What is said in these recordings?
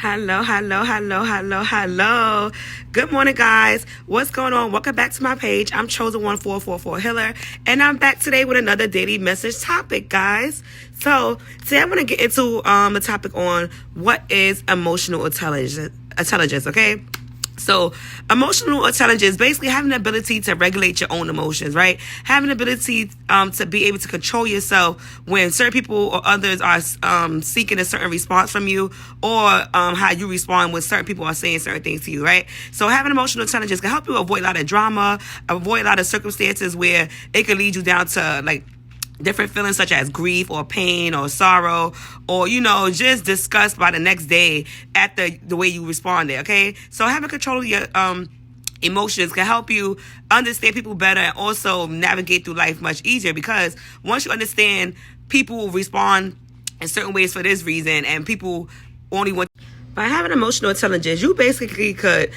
Hello, hello, hello, hello, hello. Good morning, guys. What's going on? Welcome back to my page. I'm Chosen1444 Healer, and I'm back today with another daily message topic, guys. So today I'm going to get into a topic on what is emotional intelligence, okay? So emotional intelligence is basically having the ability to regulate your own emotions, right? Having the ability to be able to control yourself when certain people or others are seeking a certain response from you, or how you respond when certain people are saying certain things to you, right? So having emotional intelligence can help you avoid a lot of drama, avoid a lot of circumstances where it could lead you down to like different feelings such as grief or pain or sorrow, or just disgust by the next day at the way you responded. Okay, so having control of your emotions can help you understand people better and also navigate through life much easier, because once you understand people respond in certain ways for this reason, and people only want, by having emotional intelligence, you basically could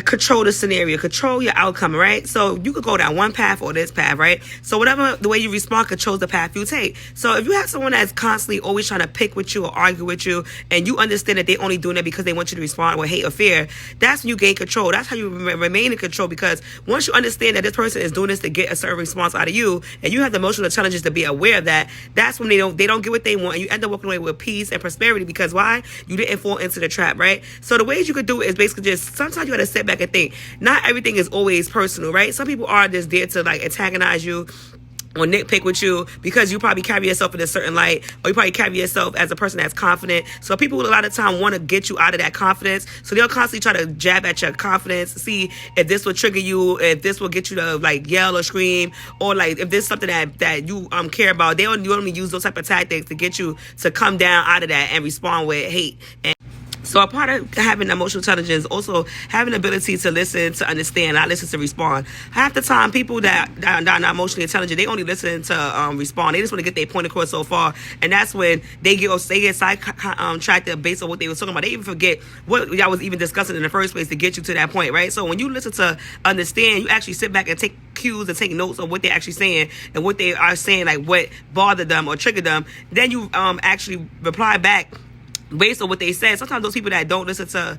control the scenario, control your outcome, right? So you could go down one path or this path, right? So whatever the way you respond controls the path you take. So if you have someone that's constantly always trying to pick with you or argue with you, and you understand that they only doing it because they want you to respond with hate or fear, that's when you gain control. That's how you remain in control, because once you understand that this person is doing this to get a certain response out of you, and you have the emotional intelligence to be aware of that, that's when they don't get what they want, and you end up walking away with peace and prosperity. Because why? You didn't fall into the trap, right? So the ways you could do it is basically just, sometimes you got to sit back and think. Not everything is always personal, right? Some people are just there to like antagonize you or nitpick with you because you probably carry yourself in a certain light, or you probably carry yourself as a person that's confident. So people a lot of time want to get you out of that confidence, so they'll constantly try to jab at your confidence, see if this will trigger you, if this will get you to like yell or scream, or like if there's something that you care about. They only use those type of tactics to get you to come down out of that and respond with hate. So a part of having emotional intelligence, also having the ability to listen, to understand, not listen to respond. Half the time, people that are not emotionally intelligent, they only listen to respond. They just want to get their point across so far, and that's when they get sidetracked based on what they were talking about. They even forget what y'all was even discussing in the first place to get you to that point, right? So when you listen to understand, you actually sit back and take cues and take notes of what they're actually saying and what they are saying, like what bothered them or triggered them. Then you actually reply back based on what they said. Sometimes those people that don't listen to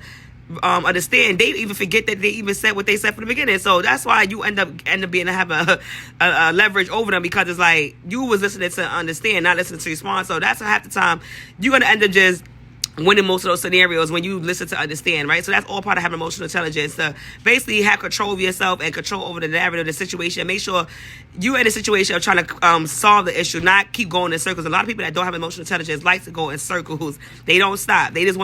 understand, they even forget that they even said what they said from the beginning. So that's why you end up being to have a leverage over them, because it's like you was listening to understand, not listening to respond. So that's half the time you're gonna end up just winning most of those scenarios when you listen to understand, right? So that's all part of having emotional intelligence, to basically have control of yourself and control over the narrative of the situation. Make sure you're in a situation of trying to solve the issue, not keep going in circles. A lot of people that don't have emotional intelligence like to go in circles. They don't stop. They just want to